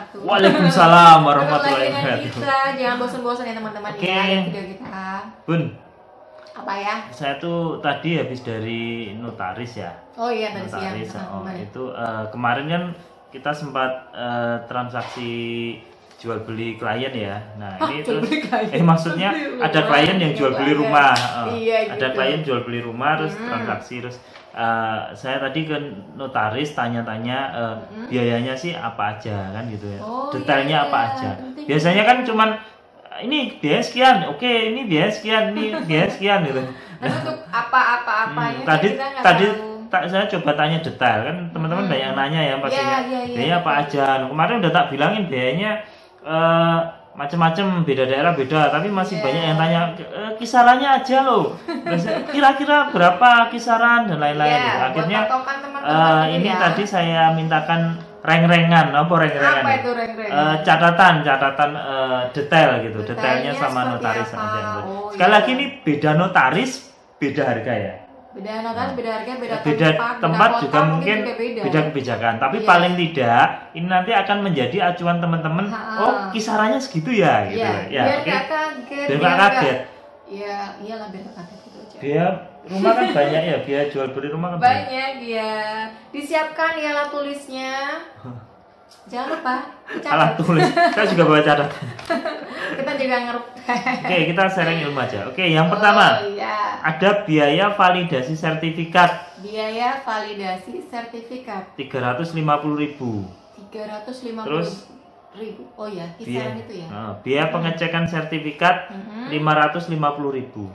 wabarakatuh. Waalaikumsalam warahmatullahi Ketemu lagi dengan wabarakatuh. kita, jangan bosan-bosan ya teman-teman Oke. ya di video kita. Bun, Apa ya? saya tuh tadi habis dari notaris ya. Oh iya tadi siang. Notaris, Kemarin. itu kemarin kan kita sempat transaksi jual beli klien ya. Nah ini jual terus beli klien. maksudnya ada klien yang jual beli rumah. Iya, Ada gitu. klien jual beli rumah terus transaksi terus saya tadi ke notaris tanya-tanya biayanya sih apa aja kan gitu ya. Oh, Detailnya iya, apa aja. penting. Biasanya kan cuman ini biaya sekian, oke ini biaya sekian, ini biaya sekian gitu. Tapi untuk apa-apa-apanya Tadi kita nggak tadi tahu. saya coba tanya detail kan teman-teman banyak yang nanya ya pastinya Iya, biaya apa aja. Nah, kemarin udah tak bilangin biayanya macam-macam beda daerah beda, tapi masih banyak yang tanya kisarannya aja loh. Terus, kira-kira berapa kisaran dan lain-lain. Iya, gitu. Akhirnya buat patokan teman-teman gitu ini ya. tadi saya mintakan reng-rengan, apa reng-rengan? Apa ya? itu reng-rengan? Catatan detail gitu, detailnya Detailnya sama seperti notaris apa? aja gitu. Oh, Sekali iya. lagi ini beda notaris, beda harga ya. Beda notaris, beda harga, beda Tempat kota, juga mungkin beda. beda kebijakan, tapi Iya. paling tidak ini nanti akan menjadi acuan teman-teman. Ha-ha. Oh kisarannya segitu ya gitu Iya, ya. biar Oke. nggak kaget. Biar nggak kaget. Iya, iyalah biar nggak kaget gitu aja. Biaya rumah kan banyak ya, biaya jual beli rumah kan banyak. Banyak ya. Disiapkan ya alat tulisnya. Jangan lupa dicatat. Alat tulis, saya juga bawa catatan. Kita juga ngeruk. Oke, kita sharing ilmu aja. Oke, yang pertama Oh, iya. ada biaya validasi sertifikat Biaya validasi sertifikat 350.000. 350.000. Terus? Oh ya, kisaran itu ya. Biaya pengecekan sertifikat 550.000.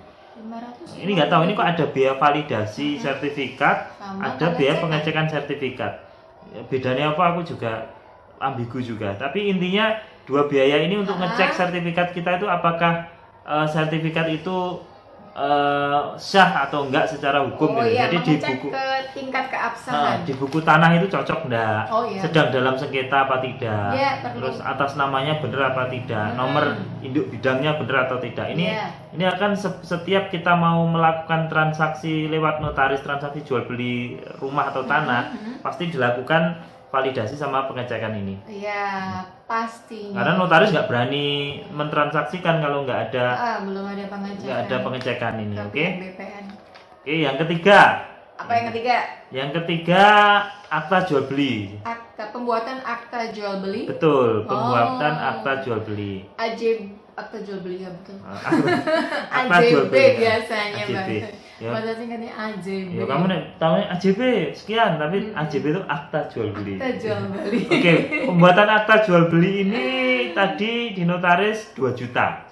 500. Ini nggak tahu ini kok ada biaya validasi sertifikat, Sama ada biaya pengecekan. pengecekan sertifikat. Ya, bedanya apa? Aku juga ambigu juga. Tapi intinya dua biaya ini untuk ngecek sertifikat kita itu apakah sertifikat itu sah atau enggak secara hukum. Oh gitu. iya, Jadi di mengecek buku ke tingkat keabsahan. di buku tanah itu cocok enggak, Oh, iya. sedang dalam sengketa apa tidak, Iya, perlu. terus atas namanya benar apa tidak, nomor induk bidangnya benar atau tidak. Iya. Ini akan setiap kita mau melakukan transaksi lewat notaris, transaksi jual beli rumah atau tanah, pasti dilakukan validasi sama pengecekan ini. Iya, pastinya. Karena notaris nggak berani mentransaksikan kalau nggak ada Belum ada pengecekan. nggak ada pengecekan ini. Ke Oke. pihak BPN. Oke, yang ketiga. Apa yang ketiga? Yang ketiga akta jual beli. Pembuatan akta jual beli. Betul, pembuatan Oh. akta jual beli. Akta jual beli ya betul. Akta jual AJB beli. biasanya AJB. bahasa. Ya. Bahasa singkatnya AJB. Ya, kamu tahu AJB sekian, tapi AJB itu akta jual beli. Akta jual beli. Oke, pembuatan akta jual beli ini tadi di notaris 2 juta.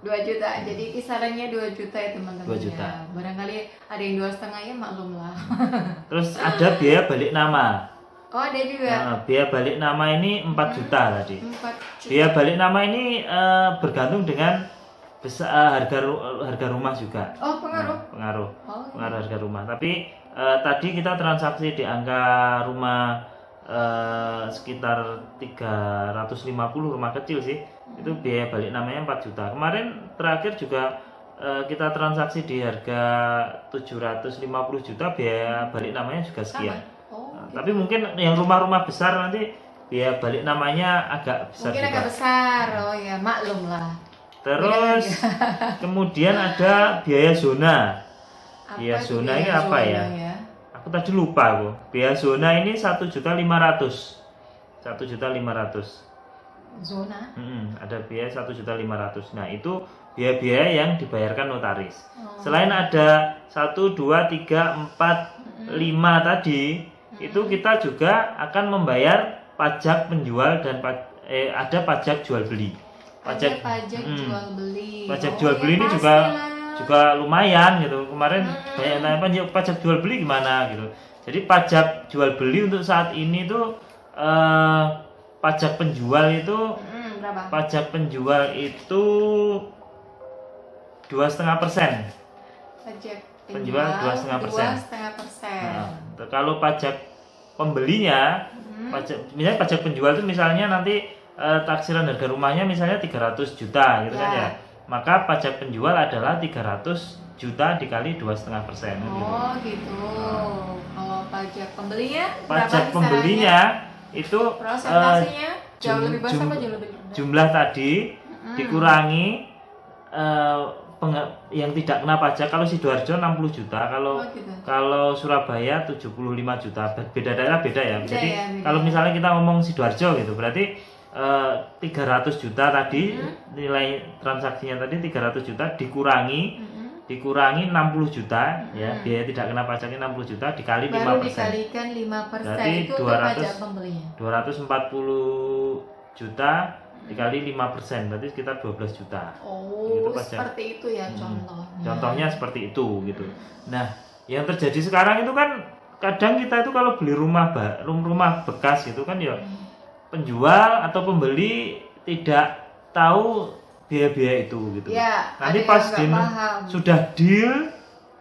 2 juta. Jadi kisarannya 2 juta ya teman-teman. 2 juta. Ya. Barangkali ada yang 2,5 ya maklum lah. Terus ada biaya balik nama. Oh, ada juga. Nah, biaya balik nama ini 4 juta tadi. 4 juta. Biaya balik nama ini bergantung dengan harga rumah juga. Oh, pengaruh. Pengaruh Oh, pengaruh harga rumah. Tapi tadi kita transaksi di angka rumah sekitar 350 rumah kecil sih. Itu biaya balik namanya 4 juta. Kemarin terakhir juga kita transaksi di harga 750 juta, biaya balik namanya juga sekian. Oh, Tapi mungkin yang rumah-rumah besar nanti biaya balik namanya agak besar mungkin juga. agak besar. Oh ya, maklum lah. Terus kemudian ada biaya zona. Biaya itu zona biaya ini apa zona ya? Aku tadi lupa aku. Biaya zona ini 1.500.000. 1.500.000. Zona. Ada biaya 1.500.000. Nah, itu biaya-biaya yang dibayarkan notaris. Selain ada 1, 2, 3, 4, 5 tadi, itu kita juga akan membayar pajak penjual dan ada pajak jual beli. Pajak jual beli. Pajak Oh, jual ya beli ini pastilah. juga lumayan gitu. Kemarin banyak yang tanya pajak jual beli gimana gitu. Jadi pajak jual beli untuk saat ini tuh pajak penjual itu Berapa? pajak penjual itu 2,5%. Pajak Penjual 2,5%. 2,5%. Nah, kalau pajak pembelinya, misalnya pajak penjual itu misalnya nanti taksiran harga rumahnya misalnya 300 juta gitu kan ya. Maka pajak penjual adalah 300 juta dikali 2,5%. Oh gitu. Kalau pajak pembelinya berapa Pajak kisarannya? pembelinya itu Prosentasenya Jauh lebih besar apa jauh lebih rendah? jumlah tadi dikurangi yang tidak kena pajak. Kalau Sidoarjo 60 juta, kalau gitu. kalau Surabaya 75 juta. Beda daerah beda ya. Beda Jadi ya, beda. kalau misalnya kita ngomong Sidoarjo gitu, berarti 300 juta tadi nilai transaksinya tadi 300 juta dikurangi 60 juta ya, biaya tidak kena pajaknya 60 juta dikali 5%. Baru dikalikan 5%. Berarti Itu untuk pajak pembelinya. 240 juta dikali 5%, berarti sekitar 12 juta. Oh, Gitu pajak. seperti itu ya contohnya. Contohnya seperti itu gitu. Nah, yang terjadi sekarang itu kan kadang kita itu kalau beli rumah bekas gitu kan ya, penjual atau pembeli tidak tahu biaya-biaya itu gitu. Ya, Nanti ada pas yang nggak paham. sudah deal,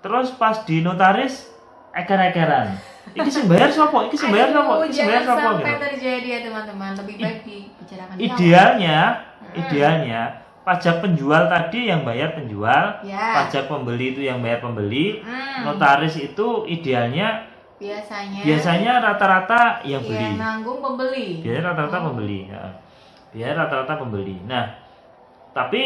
terus pas di notaris eker-ekeran. Iki sing bayar sapa? Iki sing bayar sapa? Iki sing bayar Jangan sapa sampai gitu. terjadi ya teman-teman. Lebih baik dibicarakan. Idealnya pajak penjual tadi yang bayar penjual, Ya. pajak pembeli itu yang bayar pembeli, Hmm. notaris itu idealnya Biasanya rata-rata yang yang beli. nanggung pembeli. Biasanya rata-rata pembeli. Ya. Biasanya rata-rata pembeli. Nah, tapi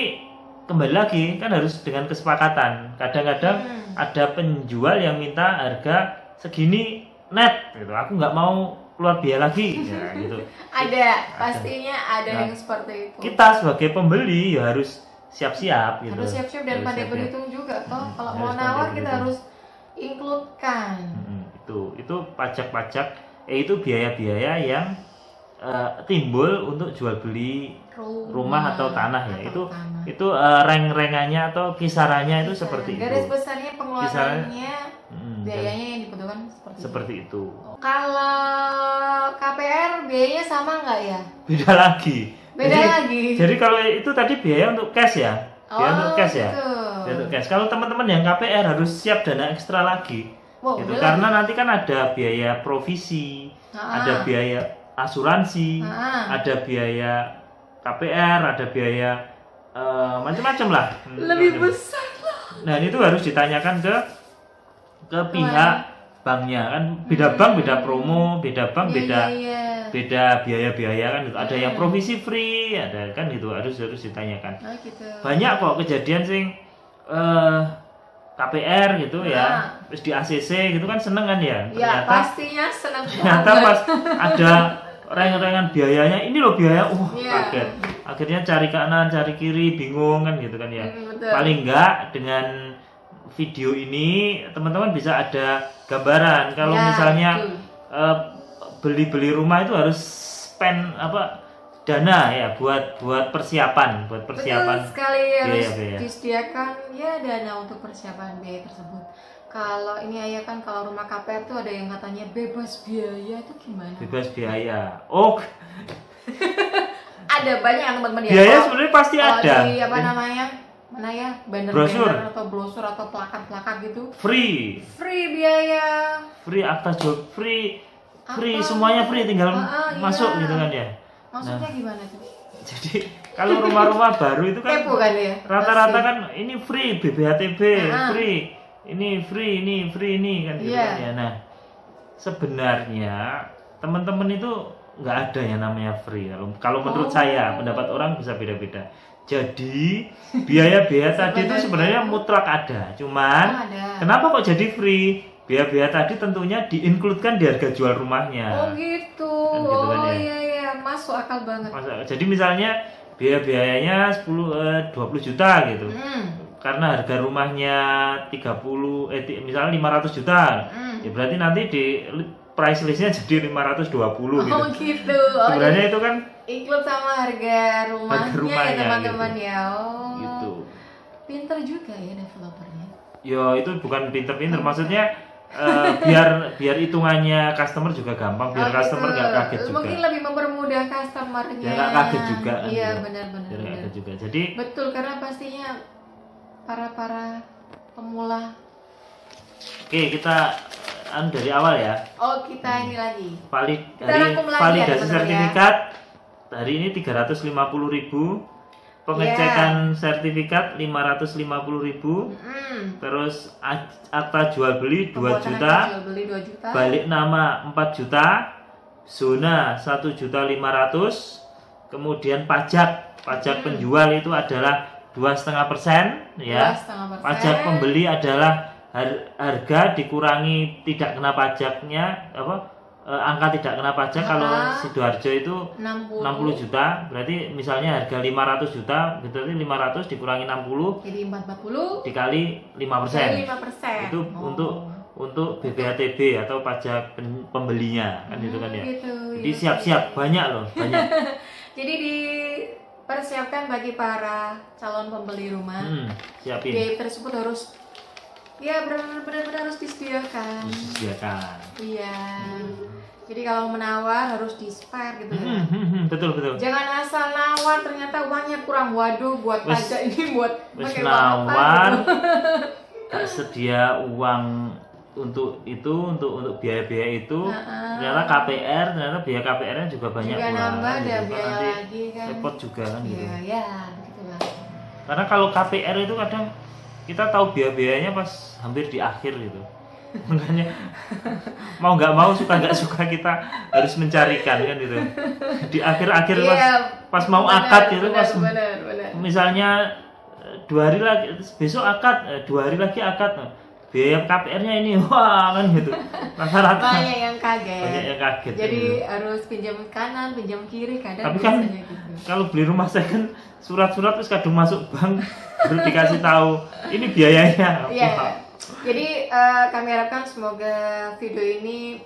kembali lagi kan harus dengan kesepakatan. Kadang-kadang ada penjual yang minta harga segini net gitu. Aku nggak mau keluar biaya lagi ya, gitu. Pastinya ada Nah, yang seperti itu. Kita sebagai pembeli ya harus siap-siap gitu. Harus siap-siap dan Harus pandai siap-siap. berhitung juga toh. Kalau Harus mau pandai nawar kita berhitung. harus include-kan. Itu pajak-pajak itu biaya-biaya yang timbul untuk jual beli rumah atau tanah ya. Itu reng-rengannya atau kisarannya itu seperti Garis itu. besarnya pengeluarannya, biayanya yang dibutuhkan seperti itu. itu. Kalau KPR biayanya sama nggak ya? Beda lagi. Beda lagi. Jadi kalau itu tadi biaya untuk cash ya. Biaya untuk cash ya. gitu. Biaya untuk cash. Kalau teman-teman yang KPR harus siap dana ekstra lagi. Wow, Gitu. udah Karena nanti kan ada biaya provisi, ada biaya asuransi, ada biaya KPR, ada biaya macam-macam lah. lebih besar lah. Nah, itu harus ditanyakan ke pihak banknya kan. Beda bank beda promo, beda bank beda beda biaya-biaya kan gitu. Ada yang provisi free, ada kan gitu, harus ditanyakan. Oh, gitu. Banyak kok kejadian sing KPR gitu ya, terus di ACC gitu kan seneng kan ya. Ya pastinya senang Ternyata banget. pas ada reng-rengan biayanya, ini loh biaya, Iya. kaget. Akhirnya cari kanan, cari kiri, bingung kan gitu kan ya. Betul. Paling enggak dengan video ini teman-teman bisa ada gambaran kalau Ya, misalnya betul. beli-beli rumah itu harus spend dana ya buat persiapan, Betul sekali harus biaya. disediakan ya dana untuk persiapan biaya tersebut. Kalau ini ayah kan kalau rumah KPR tuh ada yang katanya bebas biaya, itu gimana? Bebas biaya. Oh, Ada banyak teman-teman ya. biaya sebenarnya pasti ada. Di apa namanya? Mana ya? Brosur. Banner atau brosur atau plakat-plakat gitu. Free Biaya. akta jual free, Apa? semuanya free, tinggal masuk iya. gitu kan ya. Maksudnya gimana tuh? Jadi kalau rumah-rumah baru itu kan Kepo kan ya? rata-rata kan ini free BBHTB, free ini kan gitu Iya. kan ya. Nah, sebenarnya teman-teman itu nggak ada yang namanya free. Kalau menurut saya, pendapat orang bisa beda-beda. Jadi biaya-biaya tadi itu sebenarnya mutlak ada. Cuman kenapa kok jadi free? Biaya-biaya tadi tentunya diinkludkan di harga jual rumahnya. Oh gitu. Kan gitu kan ya. Iya, masuk akal banget. Jadi misalnya biayanya 20 juta gitu. Karena harga rumahnya 30 misalnya 500 juta. Ya berarti nanti di price listnya jadi 520 gitu. Oh gitu. Sebenarnya itu kan include sama harga rumahnya ya teman-teman gitu. ya. Oh. Gitu. Pinter juga ya developernya. Ya itu bukan pinter-pinter, maksudnya biar hitungannya customer juga gampang, biar customer nggak kaget juga. Mungkin lebih mempermudah customernya. Ya nggak kaget juga kan. Iya gitu. benar-benar. Biar nggak kaget juga. Jadi betul, karena pastinya para pemula. Oke, kita dari awal ya. Oh kita ini lagi. Validasi ya, sertifikat hari ini 350.000. Pengecekan sertifikat 550.000. Terus akta jual beli 2 juta. Balik nama 4 juta. Zona 1.500.000. Kemudian pajak penjual itu adalah 2,5% ya. 2,5%. Pajak pembeli adalah harga dikurangi tidak kena pajaknya angka tidak kena pajak. Kalau Sidoarjo itu 60 juta, berarti misalnya harga 500 juta, berarti 500 dikurangi 60 jadi 440 dikali 5%. 5%. Itu untuk BPHTB atau pajak pembelinya kan gitu kan ya. Gitu, jadi siap-siap banyak loh, banyak. Jadi dipersiapkan bagi para calon pembeli rumah. Siapin. Biaya tersebut harus ya benar-benar harus disediakan. Iya. Jadi kalau menawar harus di-spare gitu ya. Betul. Jangan asal nawar ternyata uangnya kurang. Waduh, buat pajak ini buat pakai nawar. Gak sedia uang untuk biaya-biaya itu. Ternyata KPR, biaya KPR-nya juga banyak juga nambah ada gitu. biaya Nanti lagi kan. repot juga kan gitu. Iya, begitulah. Karena kalau KPR itu kadang kita tahu biaya-biayanya pas hampir di akhir gitu. Makanya mau nggak mau suka nggak suka kita harus mencarikan kan gitu di akhir-akhir pas mau akad gitu pas misalnya 2 hari lagi besok akad 2 hari lagi akad biaya KPR-nya ini wah kan gitu rata-rata banyak yang kaget jadi gitu. harus pinjam kanan pinjam kiri kadang tapi kan gitu. Kalau beli rumah second surat-surat terus kadang masuk bank baru dikasih tahu ini biayanya iya. Jadi kami harapkan semoga video ini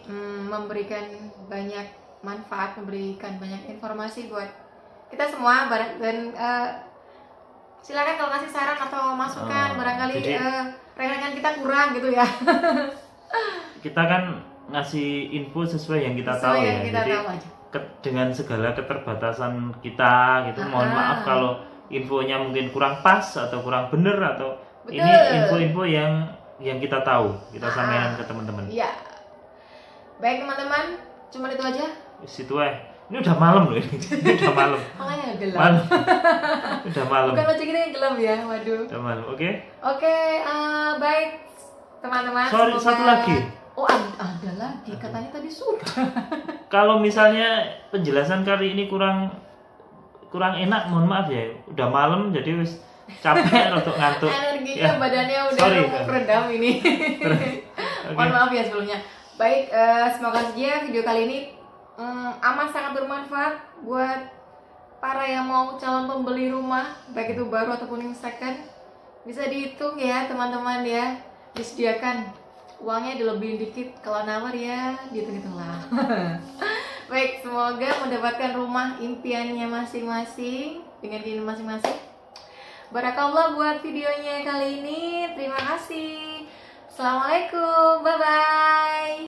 memberikan banyak manfaat, memberikan banyak informasi buat kita semua dan silakan kalau kasih saran atau masukan barangkali rekan-rekan kita kurang gitu ya. Kita kan ngasih info sesuai yang kita tahu ya. Jadi dengan segala keterbatasan kita gitu mohon maaf kalau infonya mungkin kurang pas atau kurang bener atau ini info-info yang kita tahu, kita sampaikan ke teman-teman. Iya. Baik teman-teman, cuma itu aja. Situ ini udah malam loh ini. Udah malam. Makanya gelap. Malam. Udah malam. Bukan macam kita yang gelap ya, waduh. Udah malam, oke? Oke, baik teman-teman. Sorry, semoga... satu lagi. Oh ada lagi, katanya tadi sudah. Kalau misalnya penjelasan kali ini kurang enak, mohon maaf ya. Udah malam jadi wis capek untuk ngantuk energinya badannya udah redam ini. Mohon maaf ya sebelumnya. Baik, semoga saja video kali ini amat sangat bermanfaat buat para yang mau calon pembeli rumah baik itu baru ataupun yang second. Bisa dihitung ya teman-teman ya, disediakan uangnya dilebihin dikit kalau nawar ya dihitung lah. Baik, semoga mendapatkan rumah impiannya masing-masing dengan keinginan masing-masing. Barakallah buat videonya kali ini. Terima kasih. Assalamualaikum. Bye-bye.